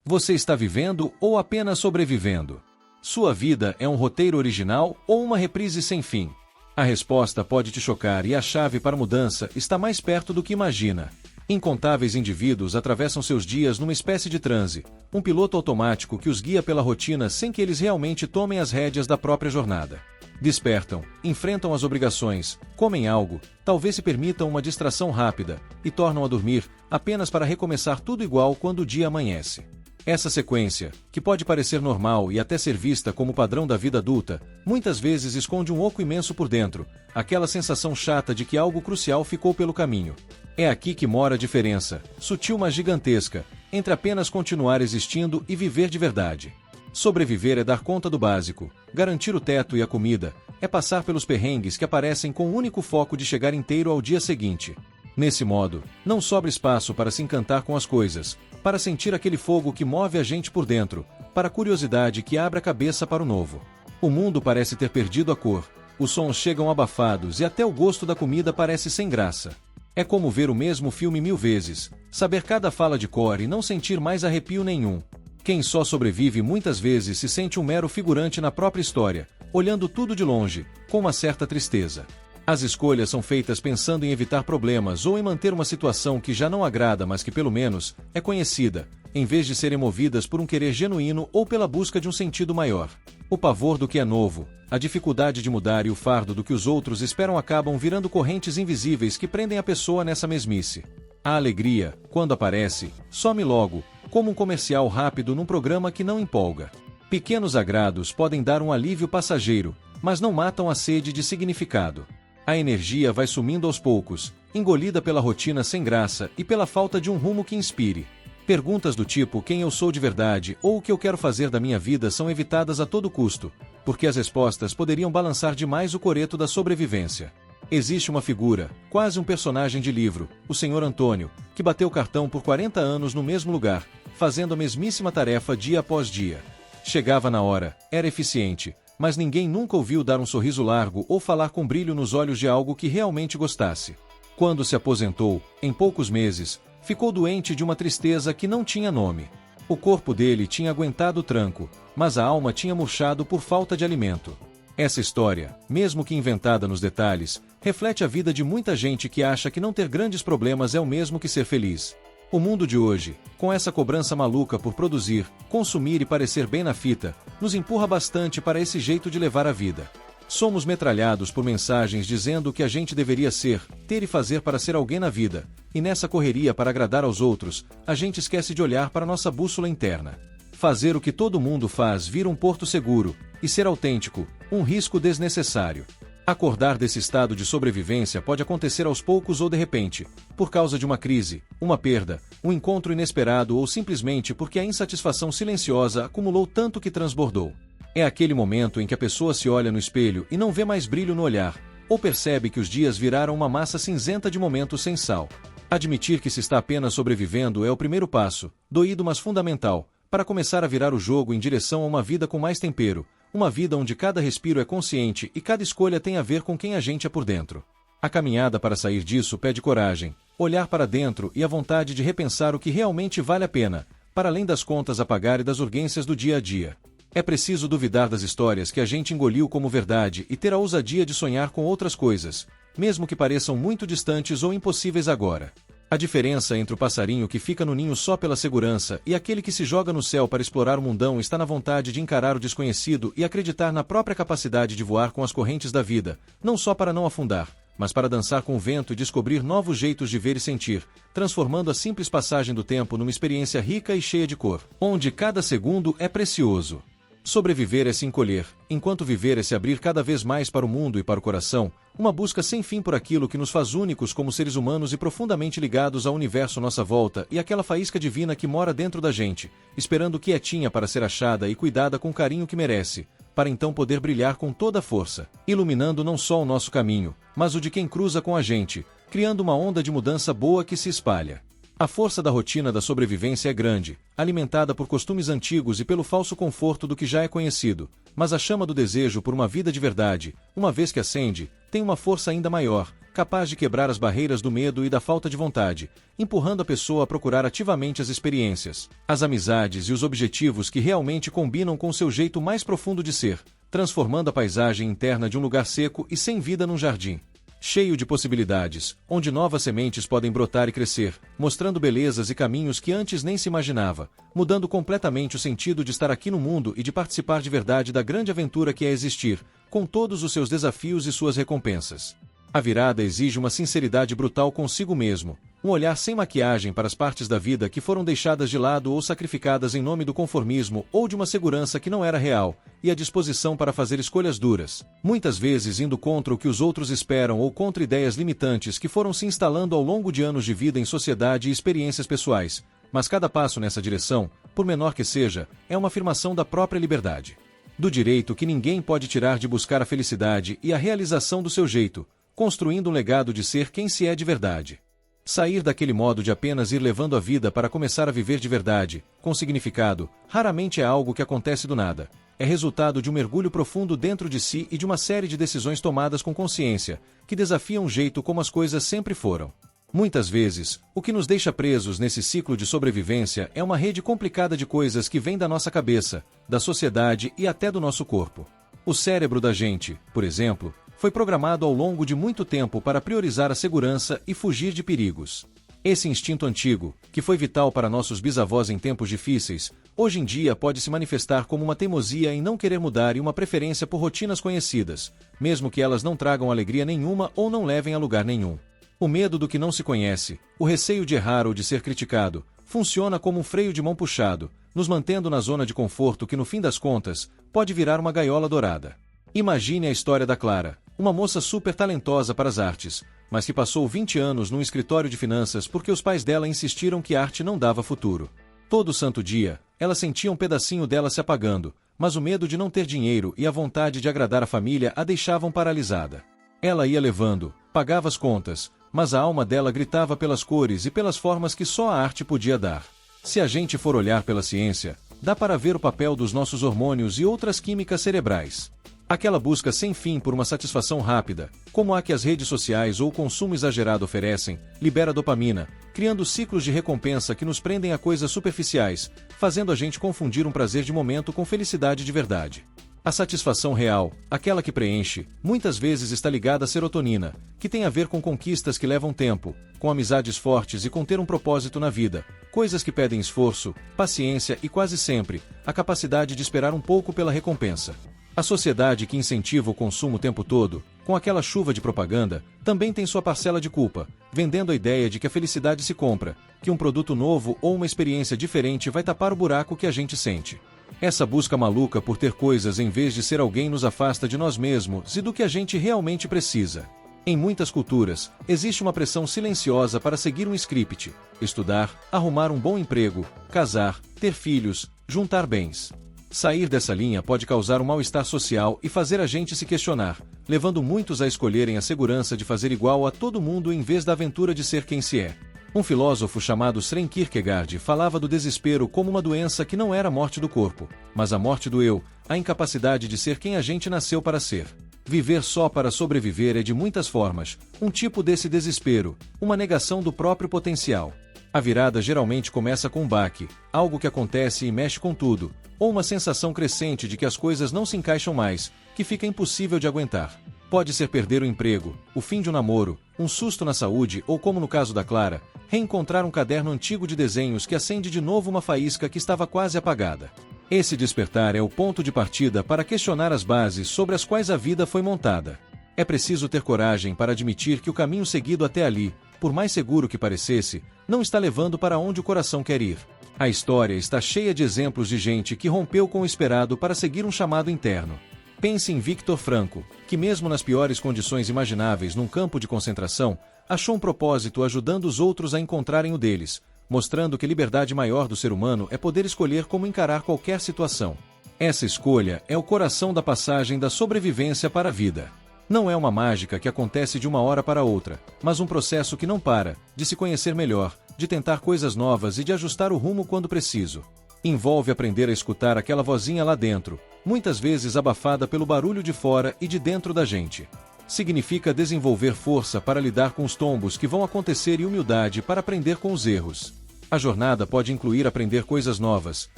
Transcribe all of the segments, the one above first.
Você está vivendo ou apenas sobrevivendo? Sua vida é um roteiro original ou uma reprise sem fim? A resposta pode te chocar e a chave para a mudança está mais perto do que imagina. Incontáveis indivíduos atravessam seus dias numa espécie de transe, um piloto automático que os guia pela rotina sem que eles realmente tomem as rédeas da própria jornada. Despertam, enfrentam as obrigações, comem algo, talvez se permitam uma distração rápida, e tornam a dormir, apenas para recomeçar tudo igual quando o dia amanhece. Essa sequência, que pode parecer normal e até ser vista como padrão da vida adulta, muitas vezes esconde um oco imenso por dentro, aquela sensação chata de que algo crucial ficou pelo caminho. É aqui que mora a diferença, sutil mas gigantesca, entre apenas continuar existindo e viver de verdade. Sobreviver é dar conta do básico, garantir o teto e a comida, é passar pelos perrengues que aparecem com o único foco de chegar inteiro ao dia seguinte. Nesse modo, não sobra espaço para se encantar com as coisas, para sentir aquele fogo que move a gente por dentro, para a curiosidade que abre a cabeça para o novo. O mundo parece ter perdido a cor, os sons chegam abafados e até o gosto da comida parece sem graça. É como ver o mesmo filme 1000 vezes, saber cada fala de cor e não sentir mais arrepio nenhum. Quem só sobrevive muitas vezes se sente um mero figurante na própria história, olhando tudo de longe, com uma certa tristeza. As escolhas são feitas pensando em evitar problemas ou em manter uma situação que já não agrada mas que pelo menos é conhecida, em vez de serem movidas por um querer genuíno ou pela busca de um sentido maior. O pavor do que é novo, a dificuldade de mudar e o fardo do que os outros esperam acabam virando correntes invisíveis que prendem a pessoa nessa mesmice. A alegria, quando aparece, some logo, como um comercial rápido num programa que não empolga. Pequenos agrados podem dar um alívio passageiro, mas não matam a sede de significado. A energia vai sumindo aos poucos, engolida pela rotina sem graça e pela falta de um rumo que inspire. Perguntas do tipo quem eu sou de verdade ou o que eu quero fazer da minha vida são evitadas a todo custo, porque as respostas poderiam balançar demais o coreto da sobrevivência. Existe uma figura, quase um personagem de livro, o Sr. Antônio, que bateu cartão por 40 anos no mesmo lugar, fazendo a mesmíssima tarefa dia após dia. Chegava na hora, era eficiente, mas ninguém nunca ouviu dar um sorriso largo ou falar com brilho nos olhos de algo que realmente gostasse. Quando se aposentou, em poucos meses, ficou doente de uma tristeza que não tinha nome. O corpo dele tinha aguentado o tranco, mas a alma tinha murchado por falta de alimento. Essa história, mesmo que inventada nos detalhes, reflete a vida de muita gente que acha que não ter grandes problemas é o mesmo que ser feliz. O mundo de hoje, com essa cobrança maluca por produzir, consumir e parecer bem na fita, nos empurra bastante para esse jeito de levar a vida. Somos metralhados por mensagens dizendo o que a gente deveria ser, ter e fazer para ser alguém na vida, e nessa correria para agradar aos outros, a gente esquece de olhar para nossa bússola interna. Fazer o que todo mundo faz vira um porto seguro, e ser autêntico, um risco desnecessário. Acordar desse estado de sobrevivência pode acontecer aos poucos ou de repente, por causa de uma crise, uma perda, um encontro inesperado ou simplesmente porque a insatisfação silenciosa acumulou tanto que transbordou. É aquele momento em que a pessoa se olha no espelho e não vê mais brilho no olhar, ou percebe que os dias viraram uma massa cinzenta de momentos sem sal. Admitir que se está apenas sobrevivendo é o primeiro passo, doído mas fundamental, para começar a virar o jogo em direção a uma vida com mais tempero, uma vida onde cada respiro é consciente e cada escolha tem a ver com quem a gente é por dentro. A caminhada para sair disso pede coragem, olhar para dentro e a vontade de repensar o que realmente vale a pena, para além das contas a pagar e das urgências do dia a dia. É preciso duvidar das histórias que a gente engoliu como verdade e ter a ousadia de sonhar com outras coisas, mesmo que pareçam muito distantes ou impossíveis agora. A diferença entre o passarinho que fica no ninho só pela segurança e aquele que se joga no céu para explorar o mundão está na vontade de encarar o desconhecido e acreditar na própria capacidade de voar com as correntes da vida, não só para não afundar, mas para dançar com o vento e descobrir novos jeitos de ver e sentir, transformando a simples passagem do tempo numa experiência rica e cheia de cor, onde cada segundo é precioso. Sobreviver é se encolher, enquanto viver é se abrir cada vez mais para o mundo e para o coração, uma busca sem fim por aquilo que nos faz únicos como seres humanos e profundamente ligados ao universo à nossa volta e aquela faísca divina que mora dentro da gente, esperando quietinha para ser achada e cuidada com o carinho que merece, para então poder brilhar com toda a força, iluminando não só o nosso caminho, mas o de quem cruza com a gente, criando uma onda de mudança boa que se espalha. A força da rotina da sobrevivência é grande, alimentada por costumes antigos e pelo falso conforto do que já é conhecido, mas a chama do desejo por uma vida de verdade, uma vez que acende, tem uma força ainda maior, capaz de quebrar as barreiras do medo e da falta de vontade, empurrando a pessoa a procurar ativamente as experiências, as amizades e os objetivos que realmente combinam com seu jeito mais profundo de ser, transformando a paisagem interna de um lugar seco e sem vida num jardim cheio de possibilidades, onde novas sementes podem brotar e crescer, mostrando belezas e caminhos que antes nem se imaginava, mudando completamente o sentido de estar aqui no mundo e de participar de verdade da grande aventura que é existir, com todos os seus desafios e suas recompensas. A virada exige uma sinceridade brutal consigo mesmo, um olhar sem maquiagem para as partes da vida que foram deixadas de lado ou sacrificadas em nome do conformismo ou de uma segurança que não era real, e a disposição para fazer escolhas duras, muitas vezes indo contra o que os outros esperam ou contra ideias limitantes que foram se instalando ao longo de anos de vida em sociedade e experiências pessoais, mas cada passo nessa direção, por menor que seja, é uma afirmação da própria liberdade. Do direito que ninguém pode tirar de buscar a felicidade e a realização do seu jeito, construindo um legado de ser quem se é de verdade. Sair daquele modo de apenas ir levando a vida para começar a viver de verdade, com significado, raramente é algo que acontece do nada. É resultado de um mergulho profundo dentro de si e de uma série de decisões tomadas com consciência, que desafiam o jeito como as coisas sempre foram. Muitas vezes, o que nos deixa presos nesse ciclo de sobrevivência é uma rede complicada de coisas que vem da nossa cabeça, da sociedade e até do nosso corpo. O cérebro da gente, por exemplo, foi programado ao longo de muito tempo para priorizar a segurança e fugir de perigos. Esse instinto antigo, que foi vital para nossos bisavós em tempos difíceis, hoje em dia pode se manifestar como uma teimosia em não querer mudar e uma preferência por rotinas conhecidas, mesmo que elas não tragam alegria nenhuma ou não levem a lugar nenhum. O medo do que não se conhece, o receio de errar ou de ser criticado, funciona como um freio de mão puxado, nos mantendo na zona de conforto que no fim das contas, pode virar uma gaiola dourada. Imagine a história da Clara, uma moça super talentosa para as artes, mas que passou 20 anos num escritório de finanças porque os pais dela insistiram que a arte não dava futuro. Todo santo dia, ela sentia um pedacinho dela se apagando, mas o medo de não ter dinheiro e a vontade de agradar a família a deixavam paralisada. Ela ia levando, pagava as contas, mas a alma dela gritava pelas cores e pelas formas que só a arte podia dar. Se a gente for olhar pela ciência, dá para ver o papel dos nossos hormônios e outras químicas cerebrais. Aquela busca sem fim por uma satisfação rápida, como a que as redes sociais ou o consumo exagerado oferecem, libera dopamina, criando ciclos de recompensa que nos prendem a coisas superficiais, fazendo a gente confundir um prazer de momento com felicidade de verdade. A satisfação real, aquela que preenche, muitas vezes está ligada à serotonina, que tem a ver com conquistas que levam tempo, com amizades fortes e com ter um propósito na vida, coisas que pedem esforço, paciência e quase sempre, a capacidade de esperar um pouco pela recompensa. A sociedade que incentiva o consumo o tempo todo, com aquela chuva de propaganda, também tem sua parcela de culpa, vendendo a ideia de que a felicidade se compra, que um produto novo ou uma experiência diferente vai tapar o buraco que a gente sente. Essa busca maluca por ter coisas em vez de ser alguém nos afasta de nós mesmos e do que a gente realmente precisa. Em muitas culturas, existe uma pressão silenciosa para seguir um script: estudar, arrumar um bom emprego, casar, ter filhos, juntar bens. Sair dessa linha pode causar um mal-estar social e fazer a gente se questionar, levando muitos a escolherem a segurança de fazer igual a todo mundo em vez da aventura de ser quem se é. Um filósofo chamado Søren Kierkegaard falava do desespero como uma doença que não era a morte do corpo, mas a morte do eu, a incapacidade de ser quem a gente nasceu para ser. Viver só para sobreviver é de muitas formas, um tipo desse desespero, uma negação do próprio potencial. A virada geralmente começa com um baque, algo que acontece e mexe com tudo, ou uma sensação crescente de que as coisas não se encaixam mais, que fica impossível de aguentar. Pode ser perder o emprego, o fim de um namoro, um susto na saúde ou, como no caso da Clara, reencontrar um caderno antigo de desenhos que acende de novo uma faísca que estava quase apagada. Esse despertar é o ponto de partida para questionar as bases sobre as quais a vida foi montada. É preciso ter coragem para admitir que o caminho seguido até ali, por mais seguro que parecesse, não está levando para onde o coração quer ir. A história está cheia de exemplos de gente que rompeu com o esperado para seguir um chamado interno. Pense em Viktor Frankl, que mesmo nas piores condições imagináveis num campo de concentração, achou um propósito ajudando os outros a encontrarem o deles, mostrando que a liberdade maior do ser humano é poder escolher como encarar qualquer situação. Essa escolha é o coração da passagem da sobrevivência para a vida. Não é uma mágica que acontece de uma hora para outra, mas um processo que não para, de se conhecer melhor, de tentar coisas novas e de ajustar o rumo quando preciso. Envolve aprender a escutar aquela vozinha lá dentro, muitas vezes abafada pelo barulho de fora e de dentro da gente. Significa desenvolver força para lidar com os tombos que vão acontecer e humildade para aprender com os erros. A jornada pode incluir aprender coisas novas,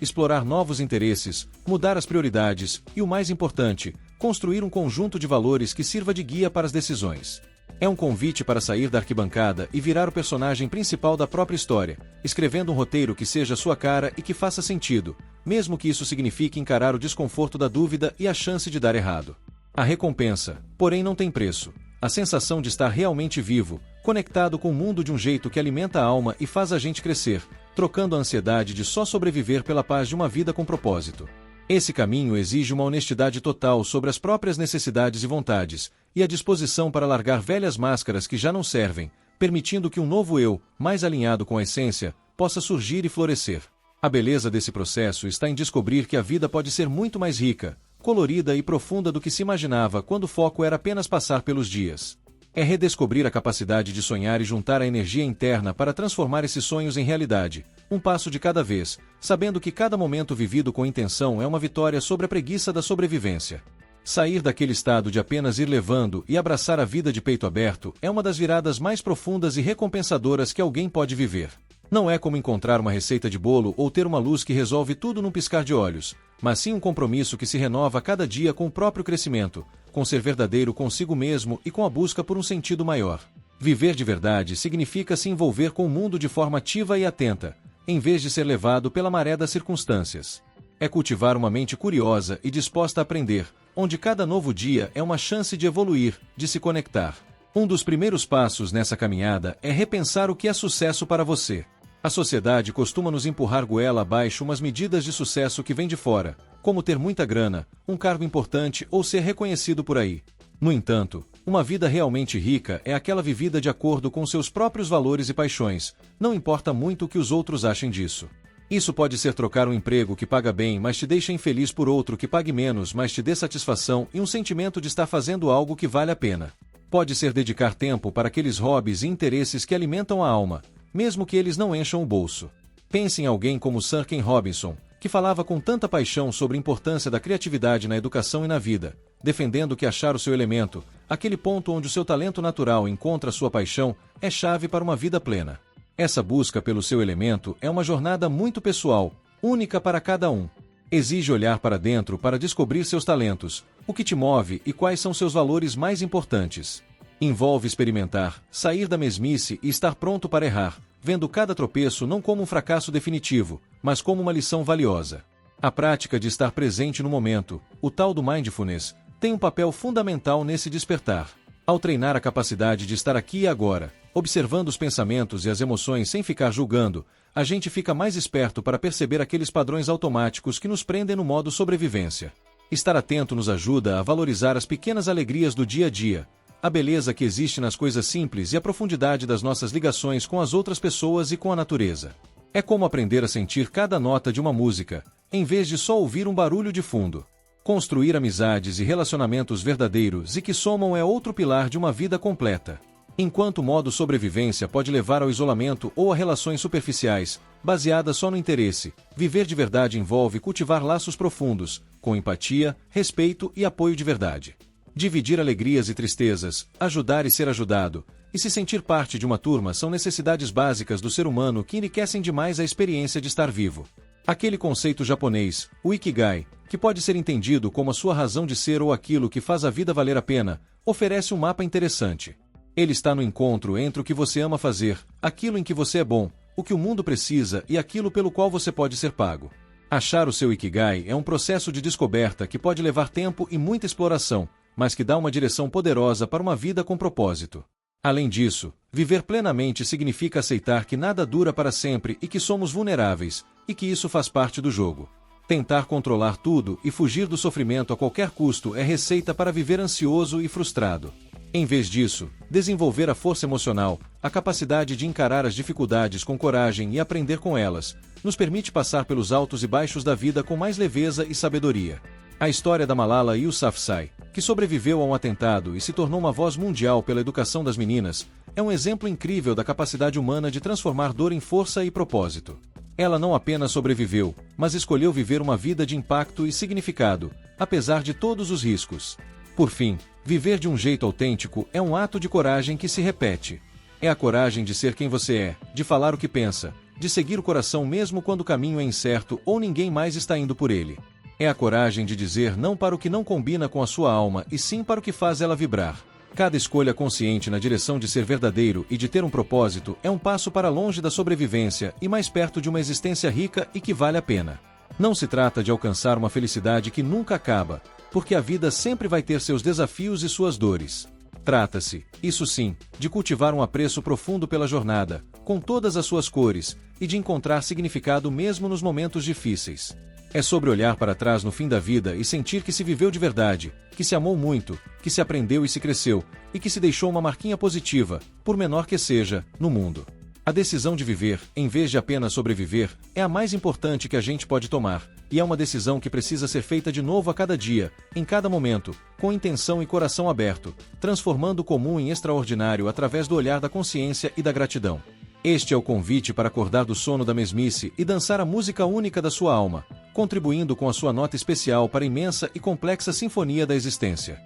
explorar novos interesses, mudar as prioridades e, o mais importante, construir um conjunto de valores que sirva de guia para as decisões. É um convite para sair da arquibancada e virar o personagem principal da própria história, escrevendo um roteiro que seja sua cara e que faça sentido, mesmo que isso signifique encarar o desconforto da dúvida e a chance de dar errado. A recompensa, porém, não tem preço. A sensação de estar realmente vivo, conectado com o mundo de um jeito que alimenta a alma e faz a gente crescer, trocando a ansiedade de só sobreviver pela paz de uma vida com propósito. Esse caminho exige uma honestidade total sobre as próprias necessidades e vontades, e a disposição para largar velhas máscaras que já não servem, permitindo que um novo eu, mais alinhado com a essência, possa surgir e florescer. A beleza desse processo está em descobrir que a vida pode ser muito mais rica, colorida e profunda do que se imaginava quando o foco era apenas passar pelos dias. É redescobrir a capacidade de sonhar e juntar a energia interna para transformar esses sonhos em realidade, um passo de cada vez, sabendo que cada momento vivido com intenção é uma vitória sobre a preguiça da sobrevivência. Sair daquele estado de apenas ir levando e abraçar a vida de peito aberto é uma das viradas mais profundas e recompensadoras que alguém pode viver. Não é como encontrar uma receita de bolo ou ter uma luz que resolve tudo num piscar de olhos, mas sim um compromisso que se renova a cada dia com o próprio crescimento, com ser verdadeiro consigo mesmo e com a busca por um sentido maior. Viver de verdade significa se envolver com o mundo de forma ativa e atenta, em vez de ser levado pela maré das circunstâncias. É cultivar uma mente curiosa e disposta a aprender, onde cada novo dia é uma chance de evoluir, de se conectar. Um dos primeiros passos nessa caminhada é repensar o que é sucesso para você. A sociedade costuma nos empurrar goela abaixo umas medidas de sucesso que vêm de fora, como ter muita grana, um cargo importante ou ser reconhecido por aí. No entanto, uma vida realmente rica é aquela vivida de acordo com seus próprios valores e paixões, não importa muito o que os outros achem disso. Isso pode ser trocar um emprego que paga bem, mas te deixa infeliz por outro que pague menos, mas te dê satisfação e um sentimento de estar fazendo algo que vale a pena. Pode ser dedicar tempo para aqueles hobbies e interesses que alimentam a alma, mesmo que eles não encham o bolso. Pense em alguém como Sir Ken Robinson, que falava com tanta paixão sobre a importância da criatividade na educação e na vida, defendendo que achar o seu elemento, aquele ponto onde o seu talento natural encontra sua paixão, é chave para uma vida plena. Essa busca pelo seu elemento é uma jornada muito pessoal, única para cada um. Exige olhar para dentro para descobrir seus talentos, o que te move e quais são seus valores mais importantes. Envolve experimentar, sair da mesmice e estar pronto para errar, vendo cada tropeço não como um fracasso definitivo, mas como uma lição valiosa. A prática de estar presente no momento, o tal do mindfulness, tem um papel fundamental nesse despertar. Ao treinar a capacidade de estar aqui e agora, observando os pensamentos e as emoções sem ficar julgando, a gente fica mais esperto para perceber aqueles padrões automáticos que nos prendem no modo sobrevivência. Estar atento nos ajuda a valorizar as pequenas alegrias do dia a dia, a beleza que existe nas coisas simples e a profundidade das nossas ligações com as outras pessoas e com a natureza. É como aprender a sentir cada nota de uma música, em vez de só ouvir um barulho de fundo. Construir amizades e relacionamentos verdadeiros e que somam é outro pilar de uma vida completa. Enquanto o modo sobrevivência pode levar ao isolamento ou a relações superficiais, baseadas só no interesse, viver de verdade envolve cultivar laços profundos, com empatia, respeito e apoio de verdade. Dividir alegrias e tristezas, ajudar e ser ajudado, e se sentir parte de uma turma são necessidades básicas do ser humano que enriquecem demais a experiência de estar vivo. Aquele conceito japonês, o Ikigai, que pode ser entendido como a sua razão de ser ou aquilo que faz a vida valer a pena, oferece um mapa interessante. Ele está no encontro entre o que você ama fazer, aquilo em que você é bom, o que o mundo precisa e aquilo pelo qual você pode ser pago. Achar o seu Ikigai é um processo de descoberta que pode levar tempo e muita exploração, mas que dá uma direção poderosa para uma vida com propósito. Além disso, viver plenamente significa aceitar que nada dura para sempre e que somos vulneráveis, e que isso faz parte do jogo. Tentar controlar tudo e fugir do sofrimento a qualquer custo é receita para viver ansioso e frustrado. Em vez disso, desenvolver a força emocional, a capacidade de encarar as dificuldades com coragem e aprender com elas, nos permite passar pelos altos e baixos da vida com mais leveza e sabedoria. A história da Malala Yousafzai, que sobreviveu a um atentado e se tornou uma voz mundial pela educação das meninas, é um exemplo incrível da capacidade humana de transformar dor em força e propósito. Ela não apenas sobreviveu, mas escolheu viver uma vida de impacto e significado, apesar de todos os riscos. Por fim, viver de um jeito autêntico é um ato de coragem que se repete. É a coragem de ser quem você é, de falar o que pensa, de seguir o coração mesmo quando o caminho é incerto ou ninguém mais está indo por ele. É a coragem de dizer não para o que não combina com a sua alma e sim para o que faz ela vibrar. Cada escolha consciente na direção de ser verdadeiro e de ter um propósito é um passo para longe da sobrevivência e mais perto de uma existência rica e que vale a pena. Não se trata de alcançar uma felicidade que nunca acaba, porque a vida sempre vai ter seus desafios e suas dores. Trata-se, isso sim, de cultivar um apreço profundo pela jornada, com todas as suas cores, e de encontrar significado mesmo nos momentos difíceis. É sobre olhar para trás no fim da vida e sentir que se viveu de verdade, que se amou muito, que se aprendeu e se cresceu, e que se deixou uma marquinha positiva, por menor que seja, no mundo. A decisão de viver, em vez de apenas sobreviver, é a mais importante que a gente pode tomar, e é uma decisão que precisa ser feita de novo a cada dia, em cada momento, com intenção e coração aberto, transformando o comum em extraordinário através do olhar da consciência e da gratidão. Este é o convite para acordar do sono da mesmice e dançar a música única da sua alma, contribuindo com a sua nota especial para a imensa e complexa sinfonia da existência.